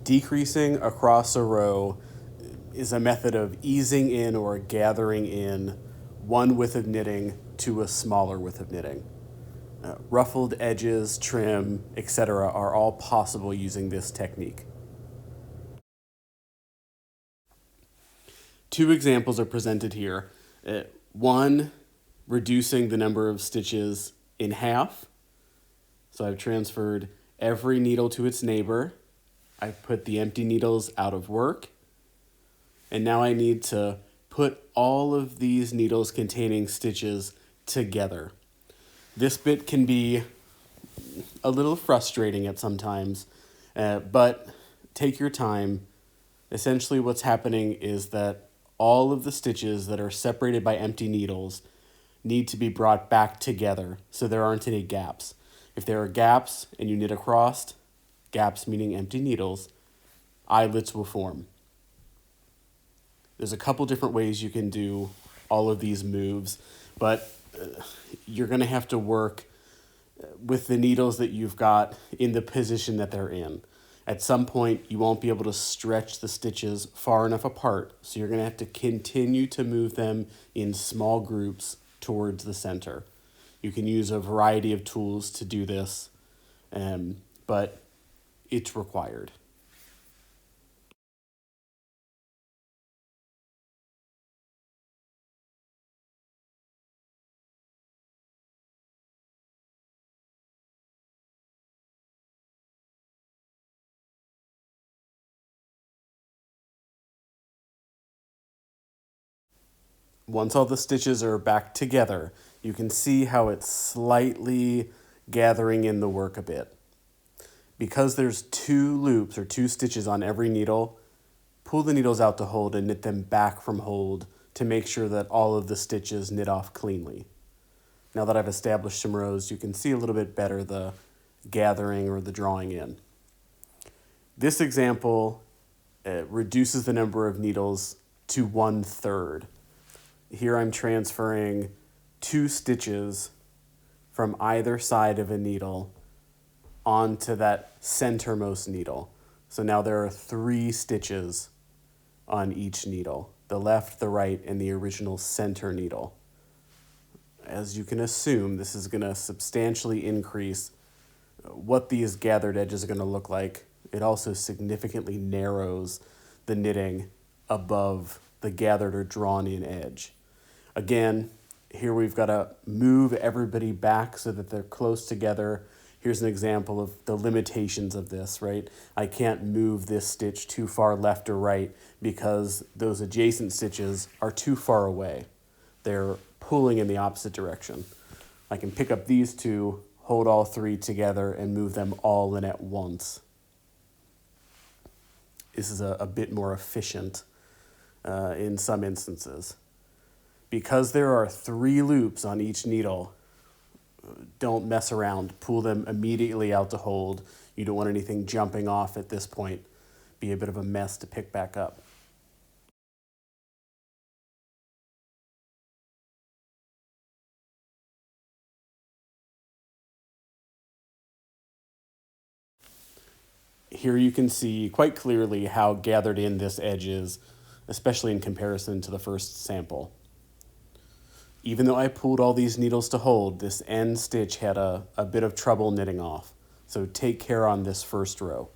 Decreasing across a row is a method of easing in or gathering in one width of knitting to a smaller width of knitting. Ruffled edges, trim, etc. are all possible using this technique. Two examples are presented here. One, reducing the number of stitches in half. So I've transferred every needle to its neighbor. I've put the empty needles out of work. And now I need to put all of these needles containing stitches together. This bit can be a little frustrating at some times, but take your time. Essentially what's happening is that all of the stitches that are separated by empty needles need to be brought back together so there aren't any gaps. If there are gaps and you knit across, gaps meaning empty needles, eyelets will form. There's a couple different ways you can do all of these moves, but you're going to have to work with the needles that you've got in the position that they're in. At some point, you won't be able to stretch the stitches far enough apart, so you're going to have to continue to move them in small groups towards the center. You can use a variety of tools to do this, but it's required. Once all the stitches are back together, you can see how it's slightly gathering in the work a bit. Because there's two loops or two stitches on every needle, pull the needles out to hold and knit them back from hold to make sure that all of the stitches knit off cleanly. Now that I've established some rows, you can see a little bit better the gathering or the drawing in. This example reduces the number of needles to 1/3. Here I'm transferring 2 stitches from either side of a needle onto that centermost needle. So now there are 3 stitches on each needle, the left, the right, and the original center needle. As you can assume, this is going to substantially increase what these gathered edges are going to look like. It also significantly narrows the knitting above the gathered or drawn in edge. Again, here we've got to move everybody back so that they're close together. Here's an example of the limitations of this, right? I can't move this stitch too far left or right because those adjacent stitches are too far away. They're pulling in the opposite direction. I can pick up these 2, hold all 3 together, and move them all in at once. This is a bit more efficient in some instances. Because there are 3 loops on each needle, don't mess around. Pull them immediately out to hold. You don't want anything jumping off at this point. Be a bit of a mess to pick back up. Here you can see quite clearly how gathered in this edge is, especially in comparison to the first sample. Even though I pulled all these needles to hold, this end stitch had a bit of trouble knitting off. So take care on this first row.